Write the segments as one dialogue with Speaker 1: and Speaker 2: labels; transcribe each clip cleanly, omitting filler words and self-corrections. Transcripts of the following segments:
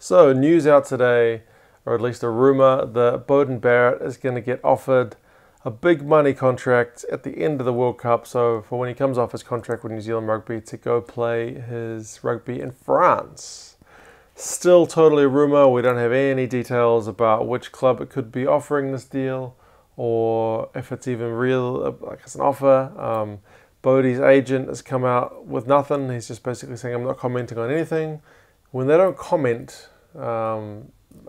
Speaker 1: So news out today, or at least a rumour, that Beauden Barrett is going to get offered a big money contract at the end of the World Cup. So for when he comes off his contract with New Zealand Rugby to go play his rugby in France. Still totally a rumour. We don't have any details about which club it could be offering this deal or if it's even real, like it's an offer. Bodie's agent has come out with nothing. He's just basically saying, I'm not commenting on anything. When they don't comment, it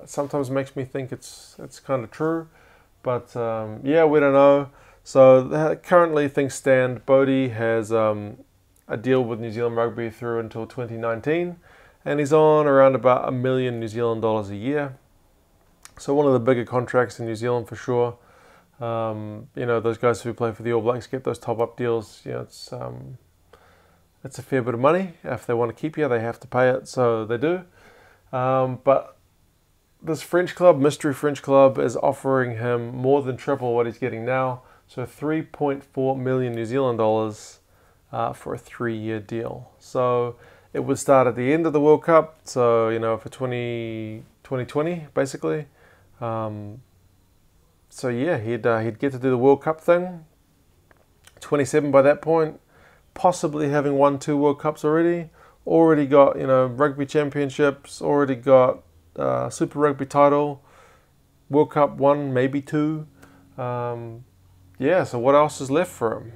Speaker 1: sometimes makes me think it's kind of true. But yeah, we don't know. So currently things stand. Bodie has a deal with New Zealand Rugby through until 2019. And he's on around about $1 million New Zealand dollars a year. So one of the bigger contracts in New Zealand for sure. You know, those guys who play for the All Blacks get those top-up deals. You know, it's a fair bit of money. If they want to keep you, they have to pay it, so they do. But this French club, mystery French club, is offering him more than triple what he's getting now. So 3.4 million New Zealand dollars for a 3-year deal. So it would start at the end of the World Cup. So, you know, for 2020, basically. So yeah, he'd get to do the World Cup thing. 27 by that point. Possibly having won 2 World Cups already. Already got, you know, rugby championships. Already got Super Rugby title. World Cup 1, maybe 2. Yeah, so what else is left for him?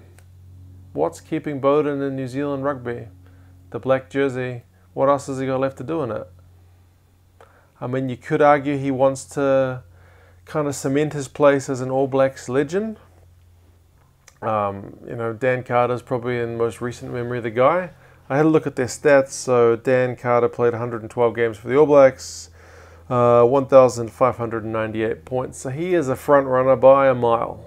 Speaker 1: What's keeping Beauden in New Zealand Rugby? The black jersey. What else has he got left to do in it? I mean, you could argue he wants to kind of cement his place as an All Blacks legend. You know, Dan Carter's probably in most recent memory the guy. I had a look at their stats. So Dan Carter played 112 games for the All Blacks, 1,598 points. So he is a front runner by a mile.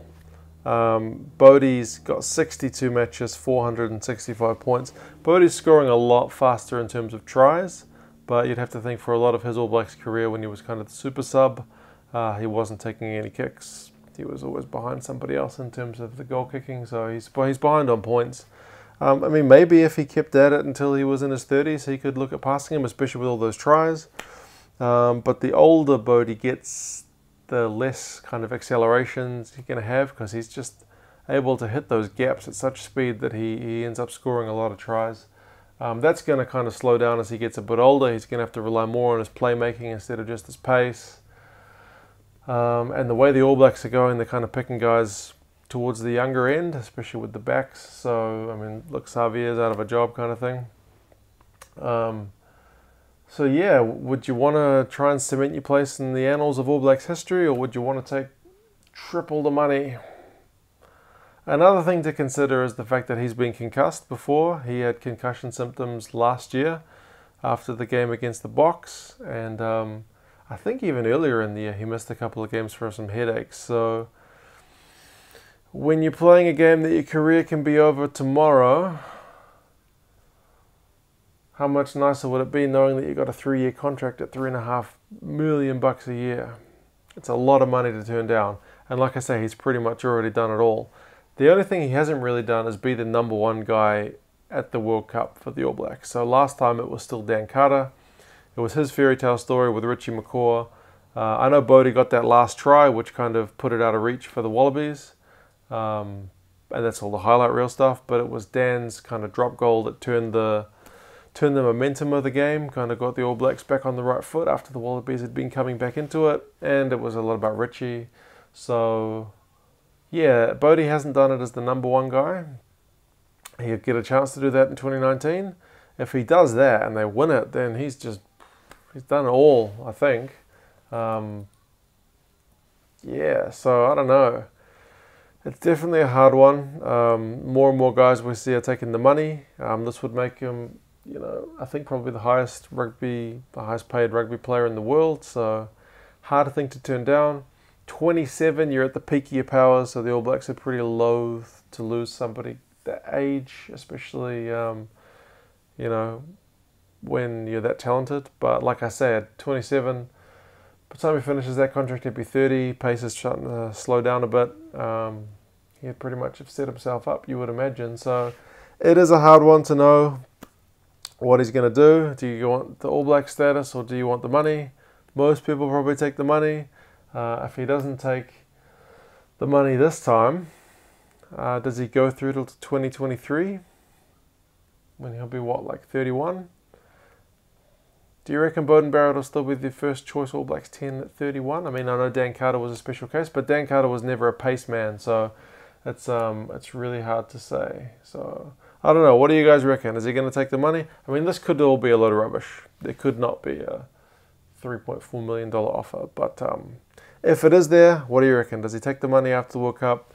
Speaker 1: Bodie's got 62 matches, 465 points. Bodie's scoring a lot faster in terms of tries, but you'd have to think for a lot of his All Blacks career when he was kind of the super sub, he wasn't taking any kicks. He was always behind somebody else in terms of the goal kicking, so he's behind on points. I mean, maybe if he kept at it until he was in his 30s, he could look at passing him, especially with all those tries. But the older Bodie gets, the less kind of accelerations he's going to have, because he's just able to hit those gaps at such speed that he ends up scoring a lot of tries. That's going to kind of slow down as he gets a bit older. He's going to have to rely more on his playmaking instead of just his pace. And the way the All Blacks are going, they're kind of picking guys towards the younger end, especially with the backs. So, I mean, look, Xavier's out of a job kind of thing. So, yeah, would you want to try and cement your place in the annals of All Blacks history, or would you want to take triple the money? Another thing to consider is the fact that he's been concussed before. He had concussion symptoms last year after the game against the Box, and I think even earlier in the year he missed a couple of games for some headaches. So when you're playing a game that your career can be over tomorrow, how much nicer would it be knowing that you got a 3-year contract at $3.5 million a year? It's a lot of money to turn down. And like I say, he's pretty much already done it all. The only thing he hasn't really done is be the #1 guy at the World Cup for the All Blacks. So last time it was still Dan Carter. It was his fairy tale story with Richie McCaw. I know Bodie got that last try, which kind of put it out of reach for the Wallabies. And that's all the highlight reel stuff. But it was Dan's kind of drop goal that turned the momentum of the game, kind of got the All Blacks back on the right foot after the Wallabies had been coming back into it. And it was a lot about Richie. So, yeah, Bodie hasn't done it as the #1 guy. He'll get a chance to do that in 2019. If he does that and they win it, then he's done it all, I think. Yeah, so I don't know. It's definitely a hard one. More and more guys we see are taking the money. This would make him, you know, I think probably the highest paid rugby player in the world. So hard thing to turn down. 27, you're at the peak of your powers, so the All Blacks are pretty loath to lose somebody that age, especially, you know, when you're that talented. But like I said, 27, by the time he finishes that contract, he'll be 30. Pace is starting to slow down a bit. He'd pretty much have set himself up, you would imagine. So it is a hard one to know what he's going to do. Do you want the All Black status or do you want the money? Most people probably take the money. If he doesn't take the money this time, does he go through till 2023? When he'll be what, like 31? Do you reckon Beauden Barrett will still be the first choice All Blacks 10 at 31? I mean, I know Dan Carter was a special case, but Dan Carter was never a pace man, so it's really hard to say. So I don't know. What do you guys reckon? Is he going to take the money? I mean, this could all be a load of rubbish. There could not be a $3.4 million offer, but if it is there, what do you reckon? Does he take the money after the World Cup?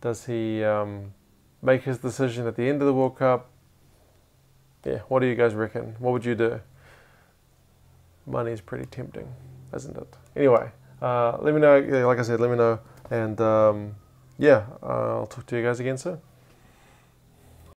Speaker 1: Does he make his decision at the end of the World Cup? Yeah, what do you guys reckon? What would you do? Money is pretty tempting, isn't it? Anyway, let me know. Like I said, let me know. And yeah, I'll talk to you guys again soon.